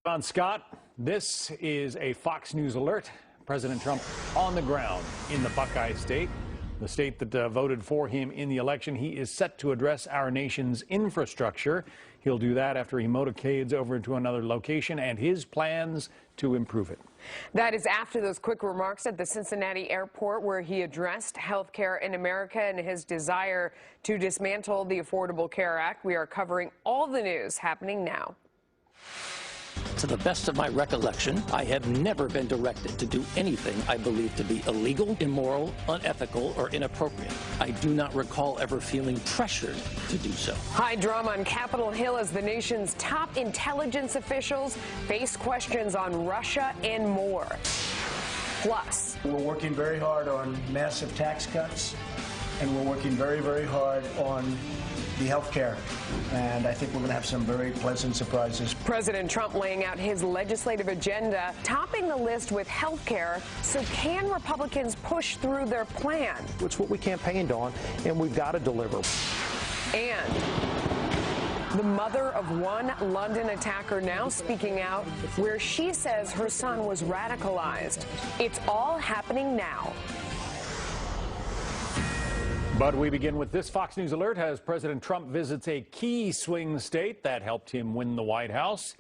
John Scott, this is a Fox News alert. President Trump on the ground in the Buckeye State, the state that voted for him in the election. He is set to address our nation's infrastructure. He'll do that after he motorcades over to another location and his plans to improve it. That is after those quick remarks at the Cincinnati airport where he addressed health care in America and his desire to dismantle the Affordable Care Act. We are covering all the news happening now. To the best of my recollection, I have never been directed to do anything I believe to be illegal, immoral, unethical, or inappropriate. I do not recall ever feeling pressured to do so. High drama on Capitol Hill as the nation's top intelligence officials face questions on Russia and more. Plus, we're working very hard on massive tax cuts, and we're working very, very hard on the health care, and I think we're going to have some very pleasant surprises. President Trump laying out his legislative agenda, topping the list with health care. So can Republicans push through their plan? It's what we campaigned on, and we've got to deliver. And the mother of one London attacker now speaking out where she says her son was radicalized. It's all happening now. But we begin with this Fox News alert as President Trump visits a key swing state that helped him win the White House.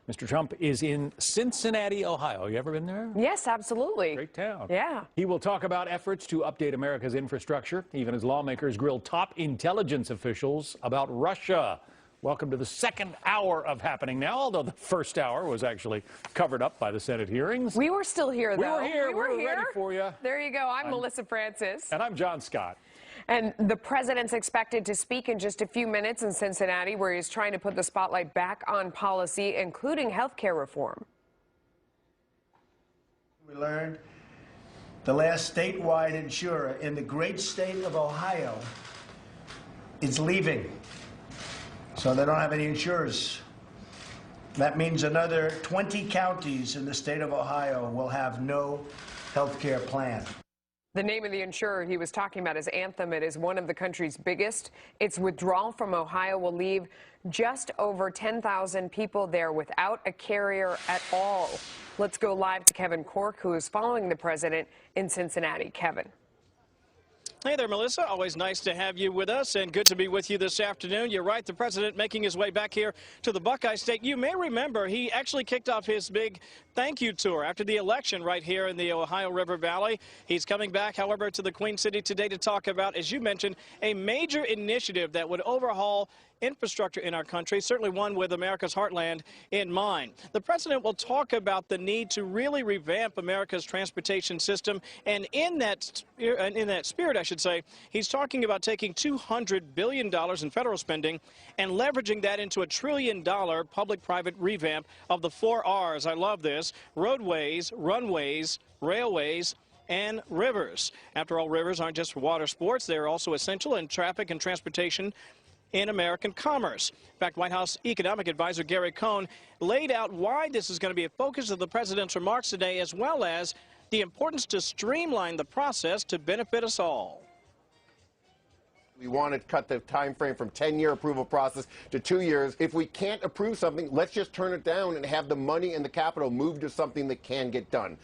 Mr. Trump is in Cincinnati, Ohio. You ever been there? Yes, absolutely. Great town. Yeah. He will talk about efforts to update America's infrastructure, even as lawmakers grill top intelligence officials about Russia. Welcome to the second hour of Happening Now, although the first hour was actually covered up by the Senate hearings. We were still here, though. We were here. We were ready for you. There you go. I'm Melissa Francis. And I'm John Scott. And the president's expected to speak in just a few minutes in Cincinnati, where he's trying to put the spotlight back on policy, including health care reform. We learned the last statewide insurer in the great state of Ohio is leaving. So they don't have any insurers. That means another 20 counties in the state of Ohio will have no health care plan. The name of the insurer he was talking about is Anthem. It is one of the country's biggest. Its withdrawal from Ohio will leave just over 10,000 people there without a carrier at all. Let's go live to Kevin Corke, who is following the president in Cincinnati. Kevin. Hey there, Melissa. Always nice to have you with us, and good to be with you this afternoon. You're right, the president making his way back here to the Buckeye State. You may remember he actually kicked off his big thank you tour after the election right here in the Ohio River Valley. He's coming back, however, to the Queen City today to talk about, as you mentioned, a major initiative that would overhaul infrastructure in our country, certainly one with America's heartland in mind. The president will talk about the need to really revamp America's transportation system, and in that spirit, I should say, he's talking about taking $200 billion in federal spending and leveraging that into $1 trillion public-private revamp of the 4 R's. I love this: roadways, runways, railways, and rivers. After all, rivers aren't just water sports. They're also essential in traffic and transportation in American commerce. In fact, White House economic advisor Gary Cohn laid out why this is going to be a focus of the president's remarks today, as well as the importance to streamline the process to benefit us all. We want to cut the time frame from 10-year approval process to 2 years. If we can't approve something, let's just turn it down and have the money and the capital move to something that can get done.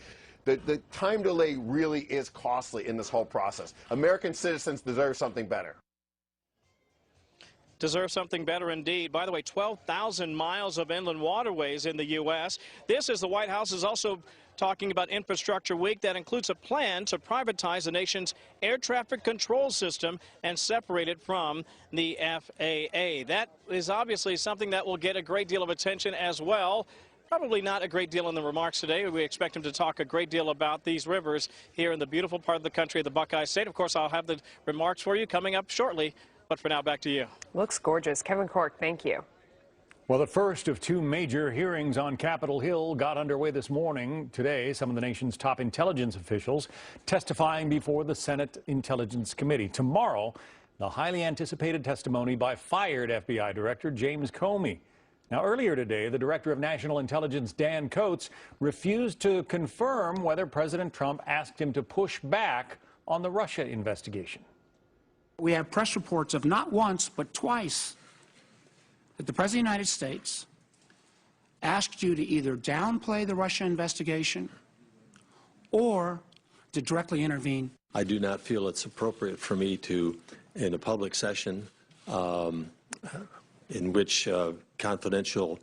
The time delay really is costly in this whole process. American citizens deserve something better. Deserve something better indeed. By the way, 12,000 miles of inland waterways in the U.S. This, as the White House is also talking about Infrastructure Week, that includes a plan to privatize the nation's air traffic control system and separate it from the FAA. That is obviously something that will get a great deal of attention as well. Probably not a great deal in the remarks today. We expect him to talk a great deal about these rivers here in the beautiful part of the country of the Buckeye State. Of course, I'll have the remarks for you coming up shortly. But for now, back to you. Looks gorgeous. Kevin Corke, thank you. Well, the first of 2 major hearings on Capitol Hill got underway this morning. Today, some of the nation's top intelligence officials testifying before the Senate Intelligence Committee. Tomorrow, the highly anticipated testimony by fired FBI Director James Comey. Now, earlier today, the Director of National Intelligence, Dan Coats, refused to confirm whether President Trump asked him to push back on the Russia investigation. We have press reports of not once, but twice, that the President of the United States asked you to either downplay the Russia investigation or to directly intervene. I do not feel it's appropriate for me to, in a public session in which confidential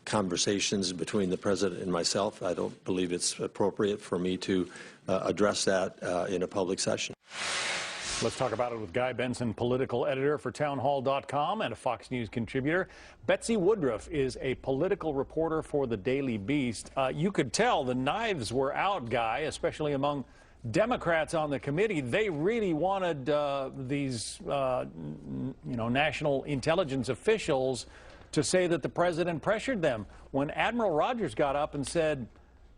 conversations between the President and myself, I don't believe it's appropriate for me to address that in a public session. Let's talk about it with Guy Benson, political editor for townhall.com and a Fox News contributor. Betsy Woodruff is a political reporter for the Daily Beast. You could tell the knives were out, Guy, especially among Democrats on the committee. They really wanted these, national intelligence officials to say that the president pressured them. When Admiral Rogers got up and said,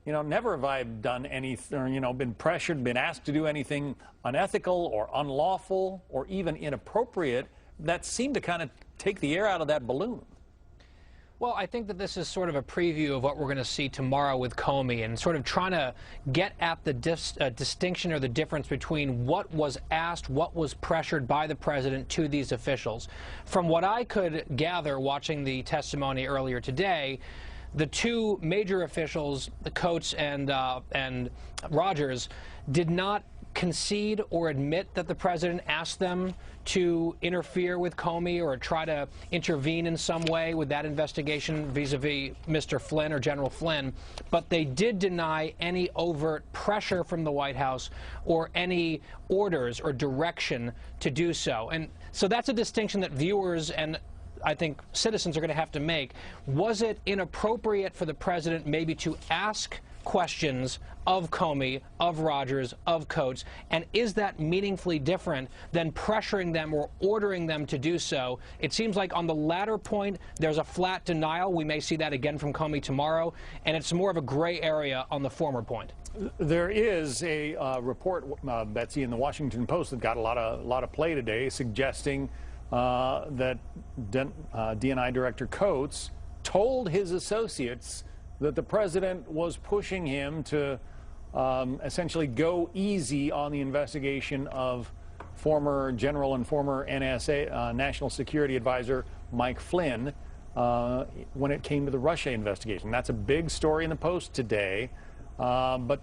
never have I done anything, or, been pressured, been asked to do anything unethical or unlawful or even inappropriate, that seemed to kind of take the air out of that balloon. Well, I think that this is sort of a preview of what we're going to see tomorrow with Comey, and sort of trying to get at the distinction or the difference between what was asked, what was pressured by the president to these officials. From what I could gather watching the testimony earlier today, the two major officials, Coates and Rogers, did not concede or admit that the president asked them to interfere with Comey or try to intervene in some way with that investigation vis-a-vis Mr. Flynn or General Flynn, but they did deny any overt pressure from the White House or any orders or direction to do so. And so that's a distinction that viewers and I think citizens are going to have to make. Was it inappropriate for the president maybe to ask questions of Comey, of Rogers, of Coates, and is that meaningfully different than pressuring them or ordering them to do so? It seems like on the latter point, there's a flat denial. We may see that again from Comey tomorrow, and it's more of a gray area on the former point. There is a report, Betsy, in the Washington Post that got a lot of play today, suggesting that DNI Director Coates told his associates that the president was pushing him to essentially go easy on the investigation of former general and former NSA National Security Advisor Mike Flynn when it came to the Russia investigation. That's a big story in the Post today, but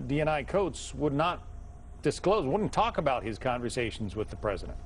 DNI Coates would not disclose, wouldn't talk about his conversations with the president.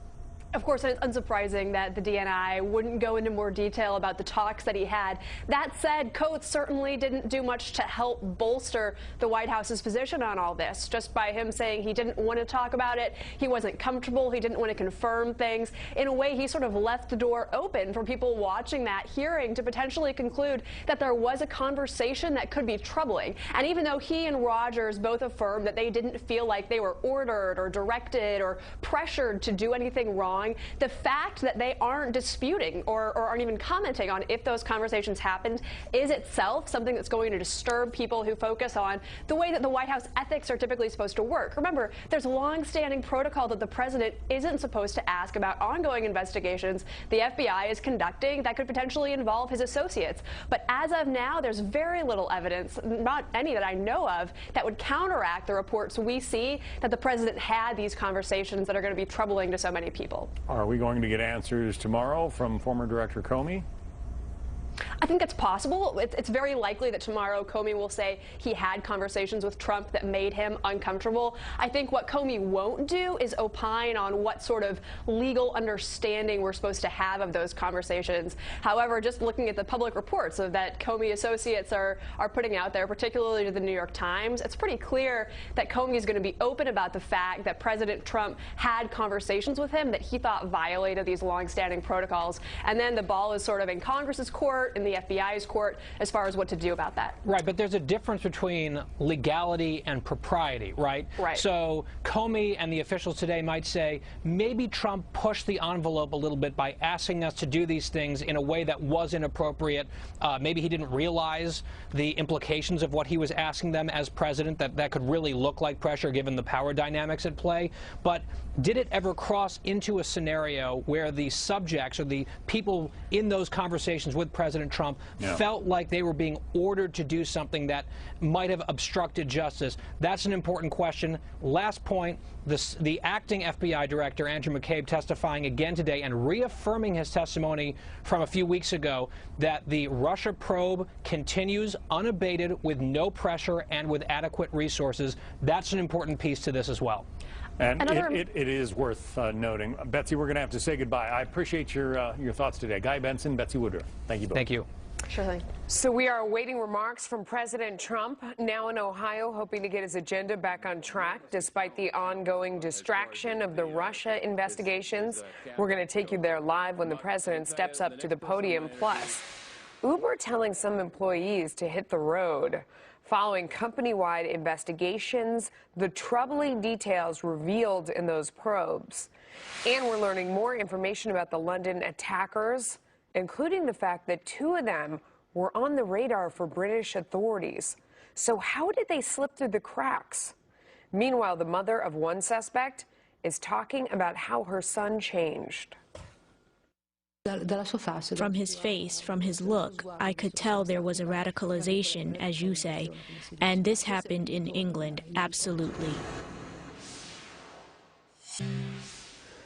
Of course, it's unsurprising that the DNI wouldn't go into more detail about the talks that he had. That said, Coates certainly didn't do much to help bolster the White House's position on all this. Just by him saying he didn't want to talk about it, he wasn't comfortable, he didn't want to confirm things. In a way, he sort of left the door open for people watching that hearing to potentially conclude that there was a conversation that could be troubling. And even though he and Rogers both affirmed that they didn't feel like they were ordered or directed or pressured to do anything wrong, the fact that they aren't disputing or aren't even commenting on if those conversations happened is itself something that's going to disturb people who focus on the way that the White House ethics are typically supposed to work. Remember, there's long-standing protocol that the president isn't supposed to ask about ongoing investigations the FBI is conducting that could potentially involve his associates. But as of now, there's very little evidence, not any that I know of, that would counteract the reports we see that the president had these conversations that are going to be troubling to so many people. Are we going to get answers tomorrow from former Director Comey? I think that's possible. It's very likely that tomorrow Comey will say he had conversations with Trump that made him uncomfortable. I think what Comey won't do is opine on what sort of legal understanding we're supposed to have of those conversations. However, just looking at the public reports of that Comey associates are putting out there, particularly to the New York Times, it's pretty clear that Comey is going to be open about the fact that President Trump had conversations with him that he thought violated these longstanding protocols. And then the ball is sort of in Congress's court, in the FBI's court, as far as what to do about that. Right, but there's a difference between legality and propriety, right? Right. So Comey and the officials today might say, maybe Trump pushed the envelope a little bit by asking us to do these things in a way that was inappropriate. Maybe he didn't realize the implications of what he was asking them as president, that could really look like pressure given the power dynamics at play. But did it ever cross into a scenario where the subjects or the people in those conversations with President Trump Trump felt like they were being ordered to do something that might have obstructed justice. That's an important question. Last point, the acting FBI director, Andrew McCabe, testifying again today and reaffirming his testimony from a few weeks ago that the Russia probe continues unabated with no pressure and with adequate resources. That's an important piece to this as well. And it is worth noting. Betsy, we're going to have to say goodbye. I appreciate your thoughts today. Guy Benson, Betsy Woodruff. Thank you both. Thank you. Sure thing. So we are awaiting remarks from President Trump, now in Ohio, hoping to get his agenda back on track despite the ongoing distraction of the Russia investigations. We're going to take you there live when the president steps up to the podium. Plus, Uber telling some employees to hit the road. Following company-wide investigations, the troubling details revealed in those probes. And we're learning more information about the London attackers, including the fact that 2 of them were on the radar for British authorities. So how did they slip through the cracks? Meanwhile, the mother of one suspect is talking about how her son changed. From his face, from his look, I could tell there was a radicalization, as you say, and this happened in England, absolutely.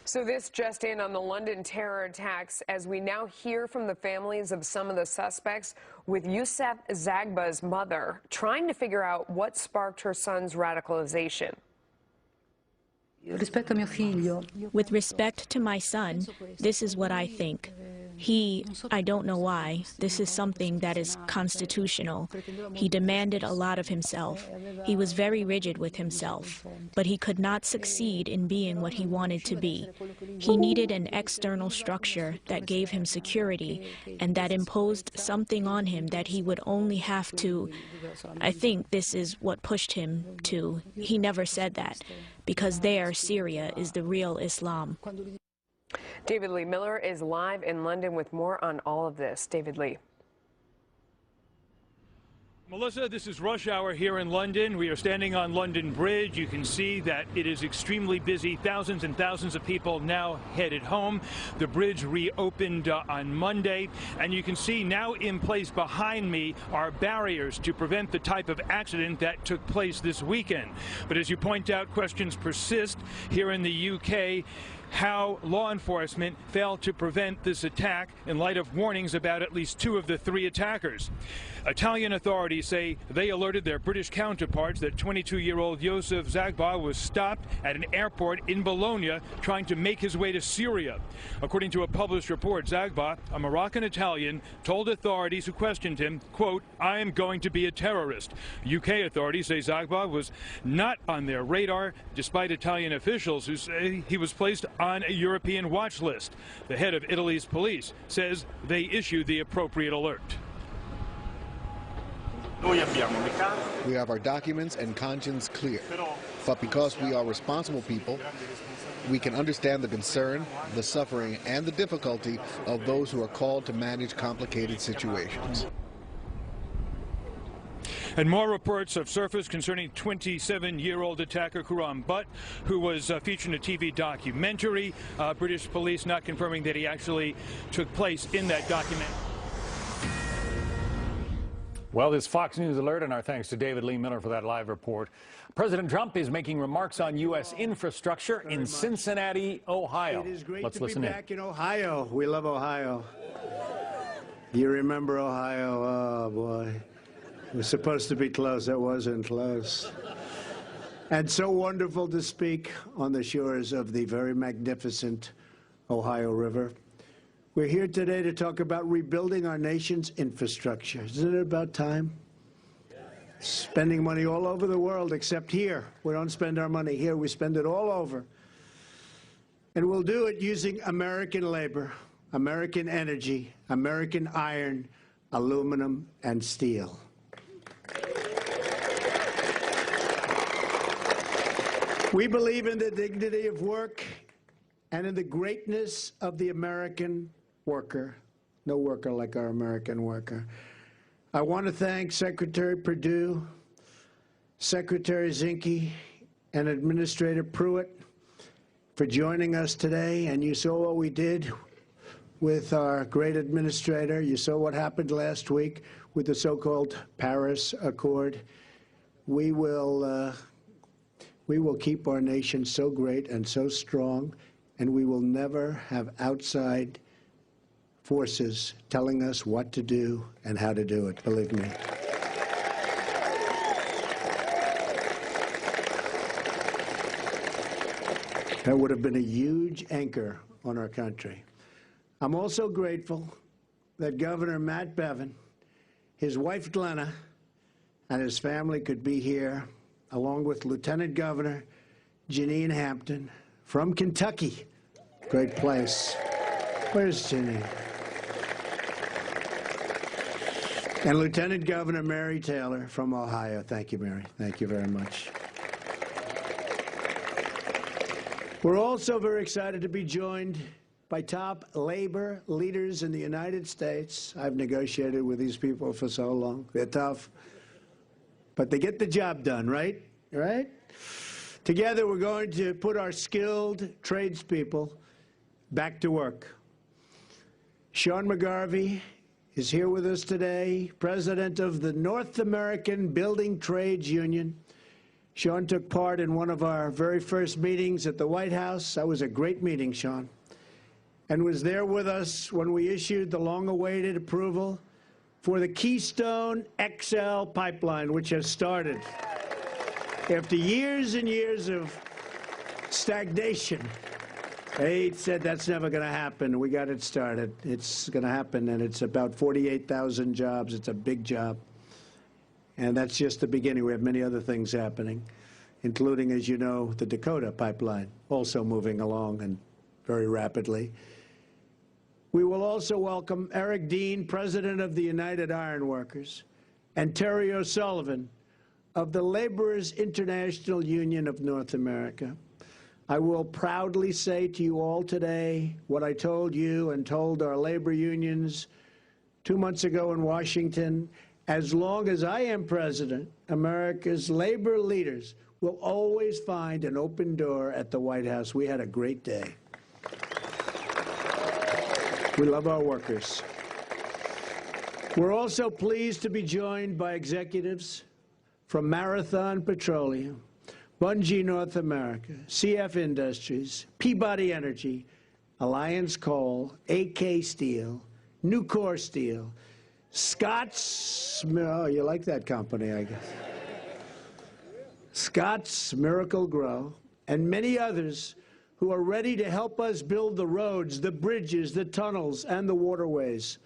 So this just in on the London terror attacks as we now hear from the families of some of the suspects, with Youssef Zagba's mother trying to figure out what sparked her son's radicalization. With respect to my son, this is what I think. I don't know why, this is something that is constitutional. He demanded a lot of himself. He was very rigid with himself, but he could not succeed in being what he wanted to be. He needed an external structure that gave him security and that imposed something on him that he would only have to. I think this is what pushed him to. He never said that, because there, Syria is the real Islam. David Lee Miller is live in London with more on all of this. David Lee. Melissa, this is rush hour here in London. We are standing on London Bridge. You can see that it is extremely busy. Thousands and thousands of people now headed home. The bridge reopened on Monday, and you can see now in place behind me are barriers to prevent the type of accident that took place this weekend. But as you point out, questions persist here in the UK. How law enforcement failed to prevent this attack in light of warnings about at least 2 of the 3 attackers. Italian authorities say they alerted their British counterparts that 22-year-old Youssef Zagba was stopped at an airport in Bologna trying to make his way to Syria. According to a published report, Zagba, a Moroccan Italian, told authorities who questioned him, quote, "I am going to be a terrorist." UK authorities say Zagba was not on their radar, despite Italian officials who say he was placed on a European watch list. The head of Italy's police says they issued the appropriate alert. We have our documents and conscience clear. But because we are responsible people, we can understand the concern, the suffering, and the difficulty of those who are called to manage complicated situations. And more reports have surfaced concerning 27-year-old attacker Khurram Butt, who was featured in a TV documentary. British police not confirming that he actually took place in that documentary. Well, this Fox News alert, and our thanks to David Lee Miller for that live report. President Trump is making remarks on U.S. infrastructure in Cincinnati, Ohio. It is great Let's to listen be in. back in Ohio. We love Ohio. You remember Ohio? Oh, boy. It was supposed to be close. It wasn't close. And so wonderful to speak on the shores of the very magnificent Ohio River. We're here today to talk about rebuilding our nation's infrastructure. Isn't it about time? Spending money all over the world, except here. We don't spend our money here. We spend it all over. And we'll do it using American labor, American energy, American iron, aluminum, and steel. We believe in the dignity of work and in the greatness of the American worker. No worker like our American worker. I want to thank Secretary Perdue, Secretary Zinke, and Administrator Pruitt for joining us today. And you saw what we did. with our great administrator. You saw what happened last week with the so-called Paris Accord. We will keep our nation so great and so strong, and we will never have outside forces telling us what to do and how to do it, believe me. That would have been a huge anchor on our country. I'm also grateful that Governor Matt Bevin, his wife Glenna, and his family could be here, along with Lieutenant Governor Janine Hampton from Kentucky. Great place. Where's Janine? And Lieutenant Governor Mary Taylor from Ohio. Thank you, Mary. Thank you very much. We're also very excited to be joined by top labor leaders in the United States. I've negotiated with these people for so long. They're tough, but they get the job done, right? Right? Together, we're going to put our skilled tradespeople back to work. Sean McGarvey is here with us today, president of the North American Building Trades Union. Sean took part in one of our very first meetings at the White House. That was a great meeting, Sean, and was there with us when we issued the long-awaited approval for the Keystone XL pipeline, which has started. After years and years of stagnation, they said that's never going to happen. We got it started. It's going to happen, and it's about 48,000 jobs. It's a big job. And that's just the beginning. We have many other things happening, including, as you know, the Dakota pipeline, also moving along and very rapidly. We will also welcome Eric Dean, president of the United Iron Workers, and Terry O'Sullivan of the Laborers International Union of North America. I will proudly say to you all today what I told you and told our labor unions 2 months ago in Washington. As long as I am president, America's labor leaders will always find an open door at the White House. We had a great day. We love our workers. We're also pleased to be joined by executives from Marathon Petroleum, Bunge North America, CF Industries, Peabody Energy, Alliance Coal, AK Steel, Nucor Steel, Scott's, oh, you like that company, I guess. Scott's Miracle Grow, and many others who are ready to help us build the roads, the bridges, the tunnels, and the waterways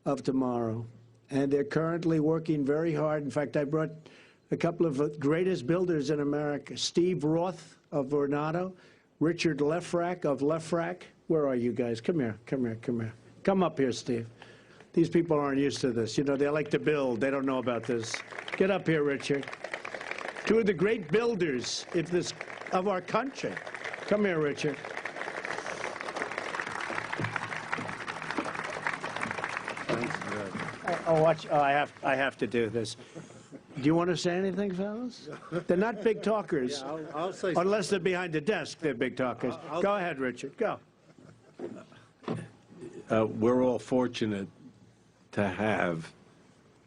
of tomorrow. And they're currently working very hard. In fact, I brought a couple of the greatest builders in America, Steve Roth of Vornado, Richard Lefrak of Lefrak. Where are you guys? Come here, come here, come here. Come up here, Steve. These people aren't used to this. You know, they like to build. They don't know about this. Get up here, Richard. Two of the great builders of our country. Come here, Richard. Oh, watch. Oh, I have to do this. Do you want to say anything, fellas? They're not big talkers. Yeah, I'll say unless they're behind the desk, they're big talkers. Go ahead, Richard. Go. We're all fortunate to have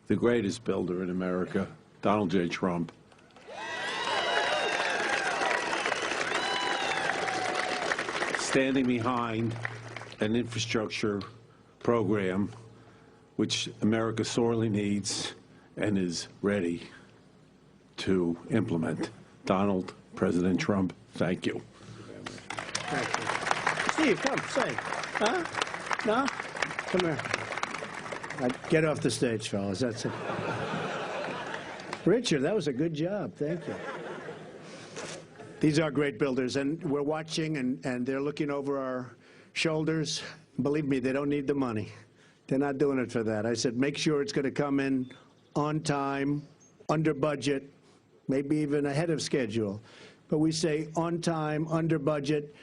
the greatest builder in America, Donald J. Trump. Standing behind an infrastructure program which America sorely needs and is ready to implement. Donald, President Trump, thank you. Thank you. Steve, come, say. Huh? No? Come here. Get off the stage, fellas. That's it. Richard, that was a good job. Thank you. These are great builders, and we're watching, and they're looking over our shoulders. Believe me, they don't need the money. They're not doing it for that. I said, make sure it's going to come in on time, under budget, maybe even ahead of schedule. But we say on time, under budget,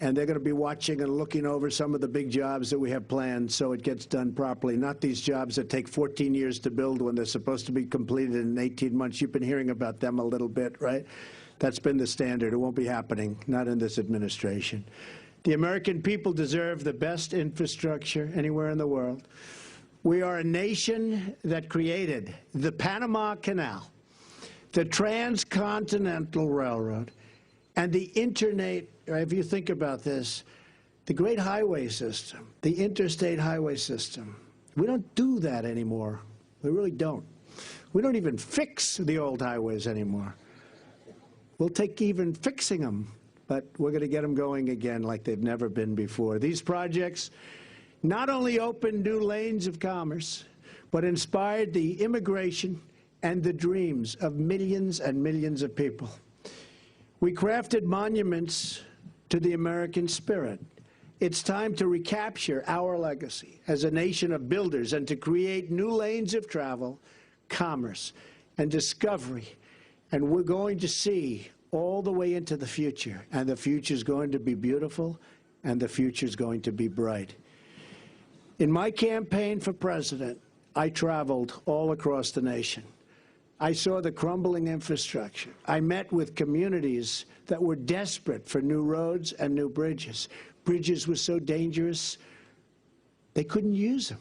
and they're going to be watching and looking over some of the big jobs that we have planned so it gets done properly, not these jobs that take 14 years to build when they're supposed to be completed in 18 months. You've been hearing about them a little bit, right? That's been the standard. It won't be happening, not in this administration. The American people deserve the best infrastructure anywhere in the world. We are a nation that created the Panama Canal, the Transcontinental Railroad, and the Internet, if you think about this, the great highway system, the interstate highway system. We don't do that anymore. We really don't. We don't even fix the old highways anymore. We'll take even fixing them, but we're going to get them going again like they've never been before. These projects not only opened new lanes of commerce, but inspired the immigration and the dreams of millions and millions of people. We crafted monuments to the American spirit. It's time to recapture our legacy as a nation of builders and to create new lanes of travel, commerce, and discovery. And we're going to see all the way into the future. And the future is going to be beautiful, and the future is going to be bright. In my campaign for president, I traveled all across the nation. I saw the crumbling infrastructure. I met with communities that were desperate for new roads and new bridges. Bridges were so dangerous, they couldn't use them.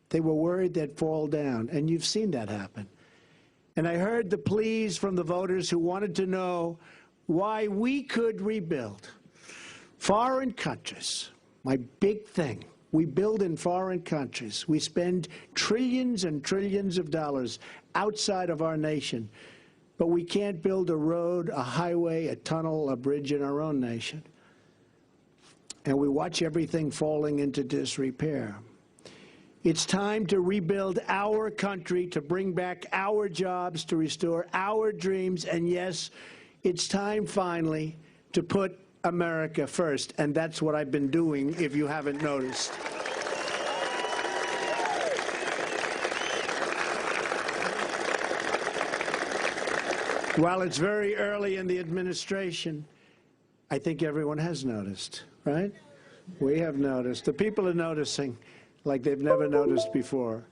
They were worried they'd fall down, and you've seen that happen. And I heard the pleas from the voters who wanted to know why we could rebuild. Foreign countries, my big thing. We build in foreign countries. We spend trillions and trillions of dollars outside of our nation, but we can't build a road, a highway, a tunnel, a bridge in our own nation. And we watch everything falling into disrepair. It's time to rebuild our country, to bring back our jobs, to restore our dreams, and yes, it's time finally to put America first, and that's what I've been doing, if you haven't noticed. While it's very early in the administration, I think everyone has noticed, right? We have noticed. The people are noticing like they've never noticed before.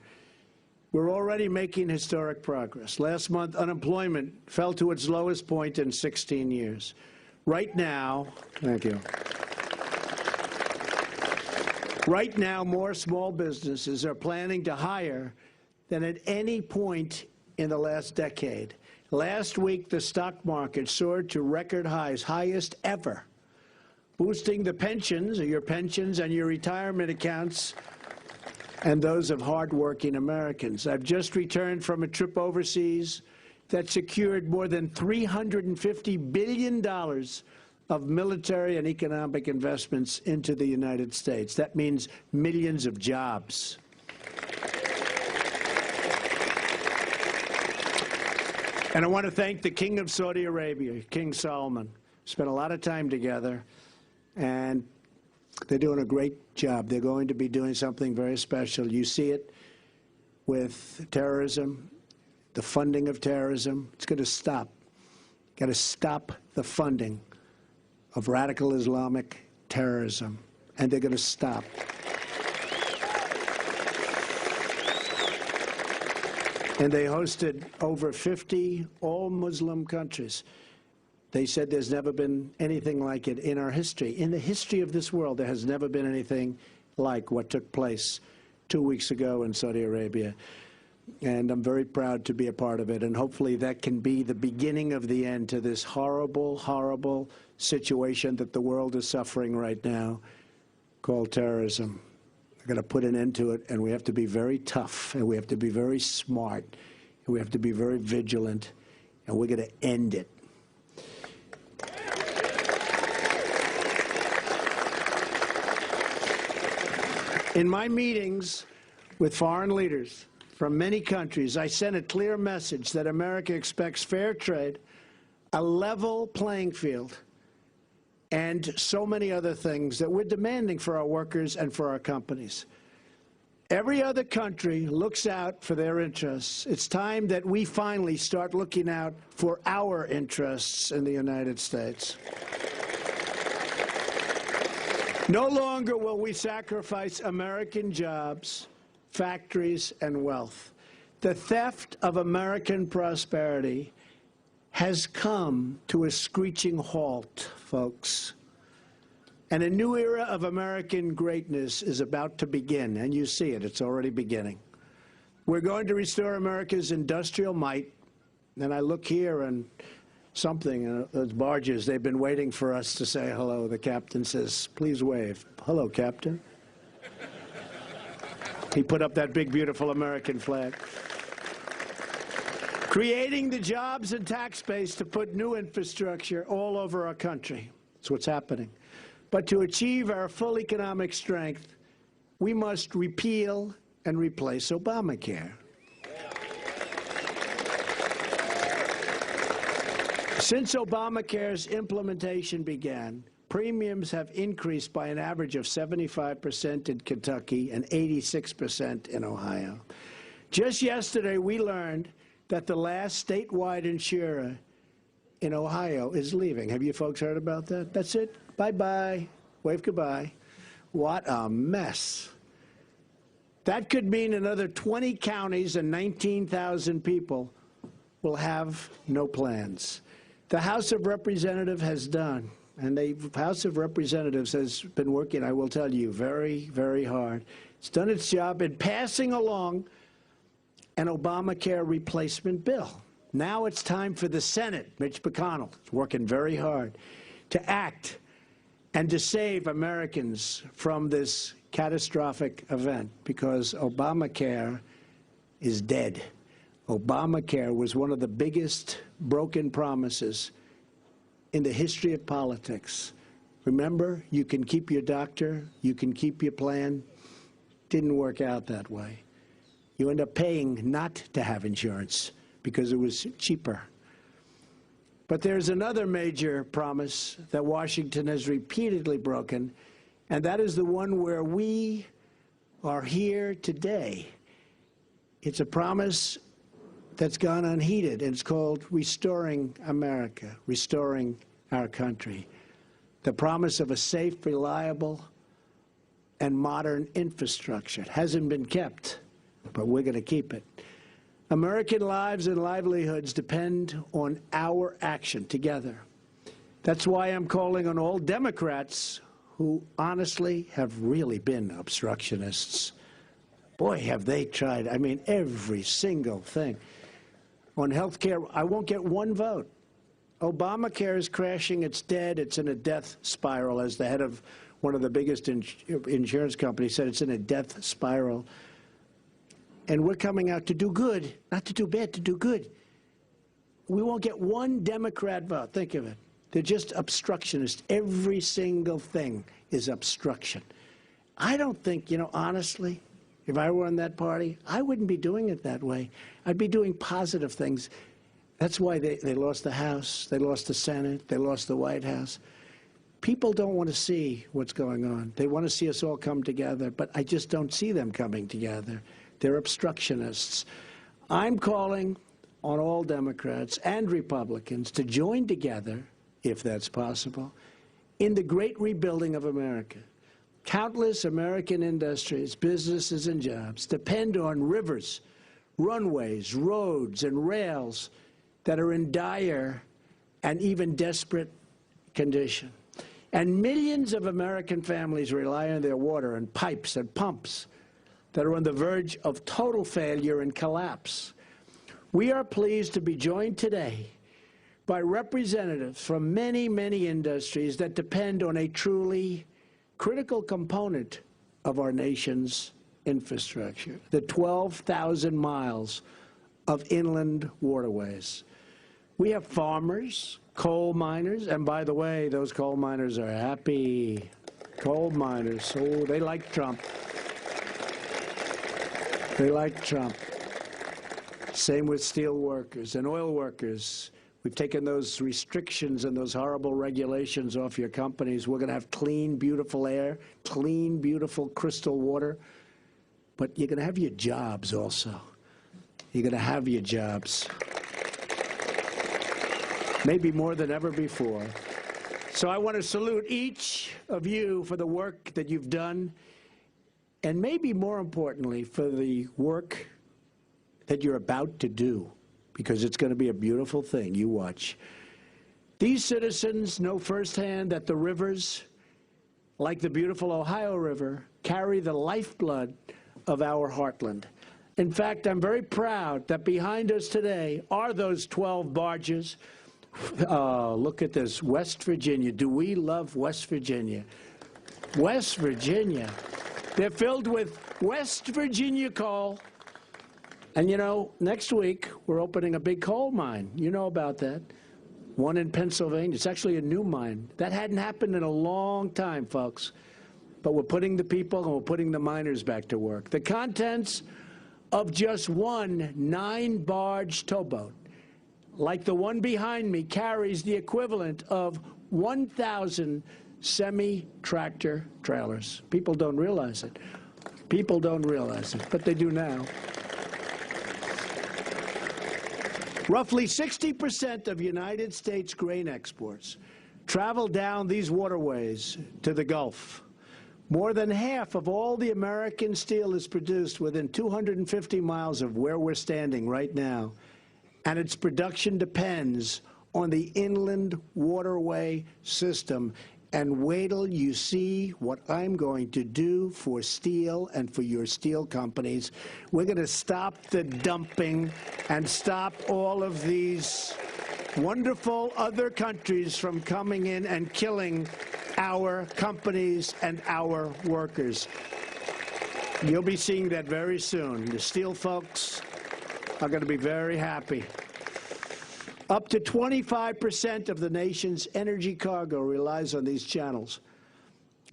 We're already making historic progress. Last month, unemployment fell to its lowest point in 16 years. Right now, thank you. Right now, more small businesses are planning to hire than at any point in the last decade. Last week, the stock market soared to record highs, highest ever, boosting the pensions, your pensions and your retirement accounts, and those of hardworking Americans. I've just returned from a trip overseas that secured more than $350 billion of military and economic investments into the United States. That means millions of jobs. And I want to thank the King of Saudi Arabia, King Salman. Spent a lot of time together, and they're doing a great job. They're going to be doing something very special. You see it with terrorism, the funding of terrorism. It's going to stop. Got to stop the funding of radical Islamic terrorism, and they're going to stop. And they hosted over 50 all-Muslim countries. They said there's never been anything like it in our history. In the history of this world, there has never been anything like what took place 2 weeks ago in Saudi Arabia. And I'm very proud to be a part of it. And hopefully that can be the beginning of the end to this horrible, horrible situation that the world is suffering right now called terrorism. We're going to put an end to it, and we have to be very tough, and we have to be very smart, and we have to be very vigilant, and we're going to end it. In my meetings with foreign leaders from many countries, I sent a clear message that America expects fair trade, a level playing field, and so many other things that we're demanding for our workers and for our companies. Every other country looks out for their interests. It's time that we finally start looking out for our interests in the United States. No longer will we sacrifice American jobs, factories, and wealth. The theft of American prosperity has come to a screeching halt, folks. And a new era of American greatness is about to begin, and you see it. It's already beginning. We're going to restore America's industrial might. And I look here and something, those barges, they've been waiting for us to say hello. The captain says, please wave. Hello, Captain. He put up that big, beautiful American flag. Creating the jobs and tax base to put new infrastructure all over our country. That's what's happening. But to achieve our full economic strength, we must repeal and replace Obamacare. Since Obamacare's implementation began, premiums have increased by an average of 75% in Kentucky and 86% in Ohio. Just yesterday, we learned that the last statewide insurer in Ohio is leaving. Have you folks heard about that? That's it. Bye-bye. Wave goodbye. What a mess. That could mean another 20 counties and 19,000 people will have no plans. The House of Representatives has done, and the House of Representatives has been working, I will tell you, very, very hard. It's done its job in passing along an Obamacare replacement bill. Now it's time for the Senate. Mitch McConnell is working very hard to act and to save Americans from this catastrophic event, because Obamacare is dead. Obamacare was one of the biggest broken promises in the history of politics. Remember, you can keep your doctor, you can keep your plan. Didn't work out that way. You end up paying not to have insurance because it was cheaper. But there's another major promise that Washington has repeatedly broken, and that is the one where we are here today. It's a promise that's gone unheeded, and it's called Restoring America, restoring our country. The promise of a safe, reliable, and modern infrastructure. It hasn't been kept, but we're going to keep it. American lives and livelihoods depend on our action together. That's why I'm calling on all Democrats who honestly have really been obstructionists. Boy, have they tried. I mean, every single thing. On health care, I won't get one vote. Obamacare is crashing. It's dead. It's in a death spiral. As the head of one of the biggest insurance companies said, it's in a death spiral. And we're coming out to do good, not to do bad, to do good. We won't get one Democrat vote. Think of it. They're just obstructionists. Every single thing is obstruction. I don't think, honestly, if I were in that party, I wouldn't be doing it that way. I'd be doing positive things. That's why they lost the House, they lost the Senate, they lost the White House. People don't want to see what's going on. They want to see us all come together, but I just don't see them coming together. They're obstructionists. I'm calling on all Democrats and Republicans to join together, if that's possible, in the great rebuilding of America. Countless American industries, businesses, and jobs depend on rivers, runways, roads, and rails that are in dire and even desperate condition. And millions of American families rely on their water and pipes and pumps that are on the verge of total failure and collapse. We are pleased to be joined today by representatives from many, many industries that depend on a truly critical component of our nation's infrastructure, the 12,000 miles of inland waterways. We have farmers, coal miners, and by the way, those coal miners are happy. Coal miners, oh, they like Trump. They like Trump. Same with steel workers and oil workers. We've taken those restrictions and those horrible regulations off your companies. We're going to have clean, beautiful air, clean, beautiful crystal water. But you're going to have your jobs also. You're going to have your jobs. Maybe more than ever before. So I want to salute each of you for the work that you've done, and maybe more importantly, for the work that you're about to do, because it's going to be a beautiful thing. You watch. These citizens know firsthand that the rivers like the beautiful Ohio River, carry the lifeblood of our heartland. In fact, I'm very proud that behind us today are those 12 barges. Look at this, West Virginia. Do we love West Virginia? West Virginia. They're filled with West Virginia coal. And you know, next week, we're opening a big coal mine. You know about that. One in Pennsylvania. It's actually a new mine. That hadn't happened in a long time, folks. But we're putting the people and we're putting the miners back to work. The contents of just one 9-barge towboat, like the one behind me, carries the equivalent of 1,000 semi-tractor trailers. People don't realize it. People don't realize it, but they do now. Roughly 60% of United States grain exports travel down these waterways to the Gulf. More than half of all the American steel is produced within 250 miles of where we're standing right now, and its production depends on the inland waterway system. And wait till you see what I'm going to do for steel and for your steel companies. We're going to stop the dumping and stop all of these wonderful other countries from coming in and killing our companies and our workers. You'll be seeing that very soon. The steel folks are going to be very happy. Up to 25% of the nation's energy cargo relies on these channels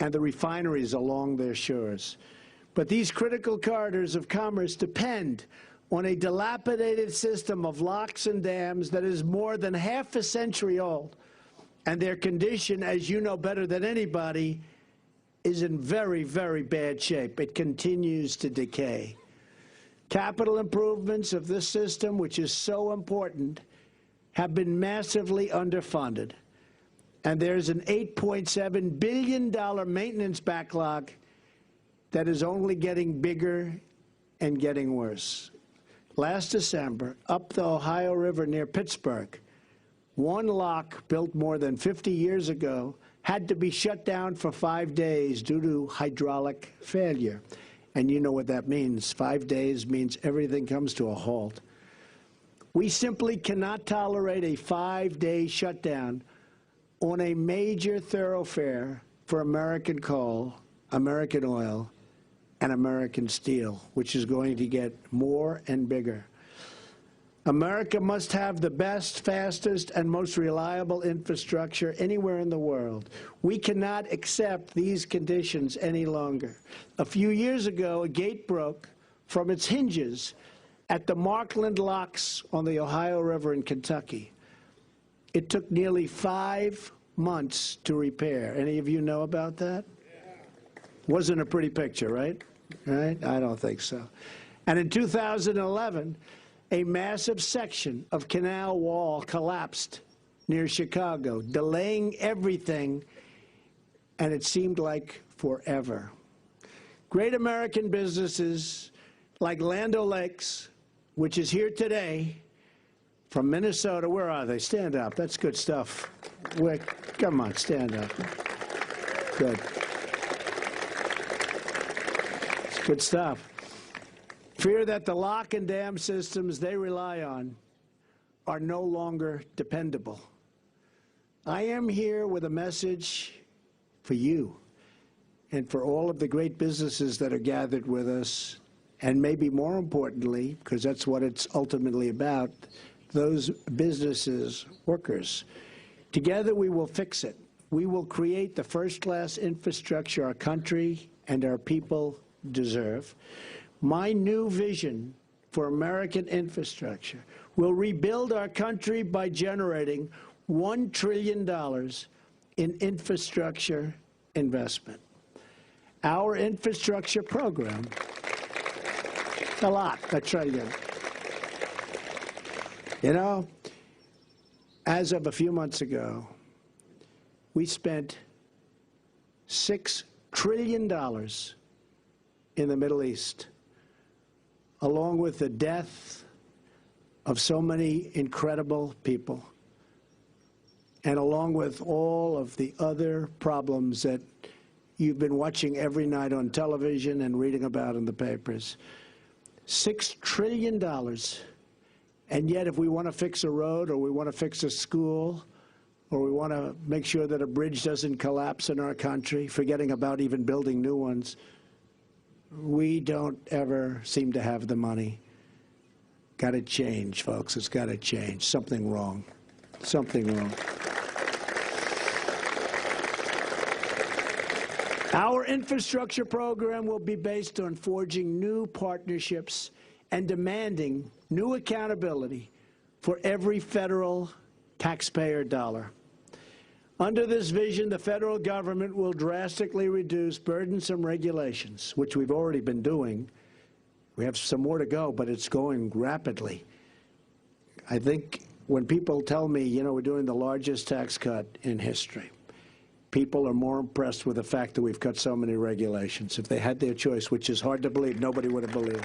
and the refineries along their shores. But these critical corridors of commerce depend on a dilapidated system of locks and dams that is more than half a century old. And their condition, as you know better than anybody, is in very, very bad shape. It continues to decay. Capital improvements of this system, which is so important, have been massively underfunded. And there's an $8.7 billion maintenance backlog that is only getting bigger and getting worse. Last December, up the Ohio River near Pittsburgh, one lock built more than 50 years ago had to be shut down for 5 days due to hydraulic failure. And you know what that means. 5 days means everything comes to a halt. We simply cannot tolerate a 5-day shutdown on a major thoroughfare for American coal, American oil, and American steel, which is going to get more and bigger. America must have the best, fastest, and most reliable infrastructure anywhere in the world. We cannot accept these conditions any longer. A few years ago, a gate broke from its hinges at the Markland Locks on the Ohio River in Kentucky. It took nearly 5 months to repair. Any of you know about that? Wasn't a pretty picture, right? Right? I don't think so. And in 2011, a massive section of canal wall collapsed near Chicago, delaying everything, and it seemed like forever. Great American businesses like Land O'Lakes, which is here today from Minnesota. Where are they? Stand up. That's good stuff. Come on, stand up. Good. It's good stuff. Fear that the lock and dam systems they rely on are no longer dependable. I am here with a message for you and for all of the great businesses that are gathered with us, and maybe more importantly, because that's what it's ultimately about, those businesses, workers. Together we will fix it. We will create the first-class infrastructure our country and our people deserve. My new vision for American infrastructure will rebuild our country by generating $1 trillion in infrastructure investment. Our infrastructure program, $1 trillion. You know, as of a few months ago, we spent $6 trillion in the Middle East, along with the death of so many incredible people, and along with all of the other problems that you've been watching every night on television and reading about in the papers. $6 trillion. And yet, if we want to fix a road, or we want to fix a school, or we want to make sure that a bridge doesn't collapse in our country, forgetting about even building new ones, we don't ever seem to have the money. Got to change, folks. It's got to change. Something wrong. Something wrong. Our infrastructure program will be based on forging new partnerships and demanding new accountability for every federal taxpayer dollar. Under this vision, the federal government will drastically reduce burdensome regulations, which we've already been doing. We have some more to go, but it's going rapidly. I think when people tell me, you know, we're doing the largest tax cut in history, people are more impressed with the fact that we've cut so many regulations. If they had their choice, which is hard to believe, nobody would have believed.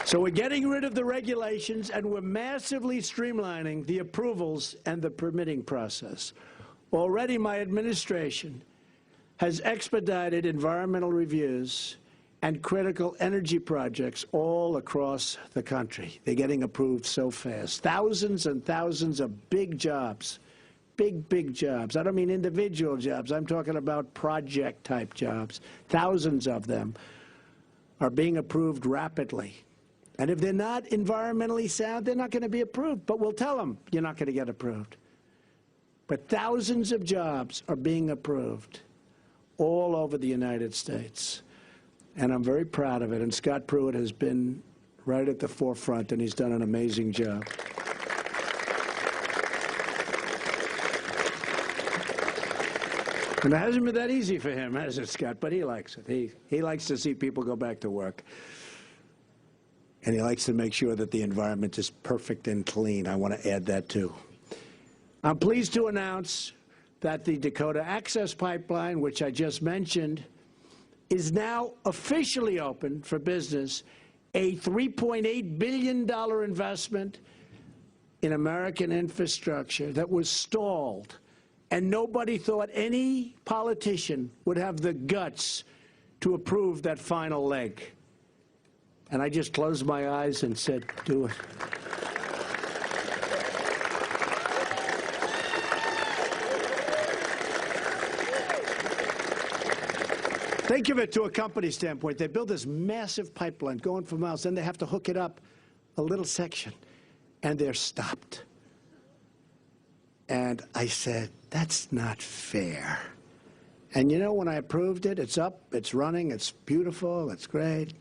So we're getting rid of the regulations, and we're massively streamlining the approvals and the permitting process. Already my administration has expedited environmental reviews and critical energy projects all across the country. They're getting approved so fast. Thousands and thousands of big jobs, big jobs. I don't mean individual jobs. I'm talking about project-type jobs. Thousands of them are being approved rapidly. And if they're not environmentally sound, they're not going to be approved. But we'll tell them you're not going to get approved. But thousands of jobs are being approved all over the United States. And I'm very proud of it. And Scott Pruitt has been right at the forefront, and he's done an amazing job. And it hasn't been that easy for him, has it, Scott? But he likes it. He likes to see people go back to work. And he likes to make sure that the environment is perfect and clean. I want to add that, too. I'm pleased to announce that the Dakota Access Pipeline, which I just mentioned, is now officially open for business, a $3.8 billion investment in American infrastructure that was stalled. And nobody thought any politician would have the guts to approve that final leg. And I just closed my eyes and said, do it. Think of it to a company standpoint. They build this massive pipeline going for miles, then they have to hook it up a little section, and they're stopped. And I said, that's not fair. And you know, when I approved it, it's up, it's running, it's beautiful, it's great.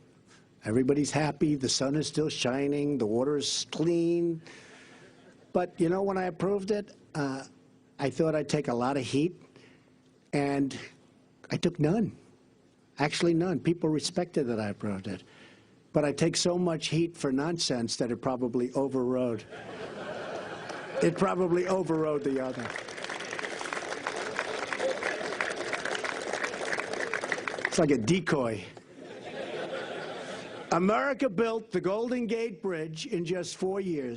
Everybody's happy, the sun is still shining, the water is clean. But you know, when I approved it, I thought I'd take a lot of heat, and I took none. Actually, none. People respected that I approved it. But I take so much heat for nonsense that it probably overrode. It probably overrode the other. It's like a decoy. America built the Golden Gate Bridge in just 4 years.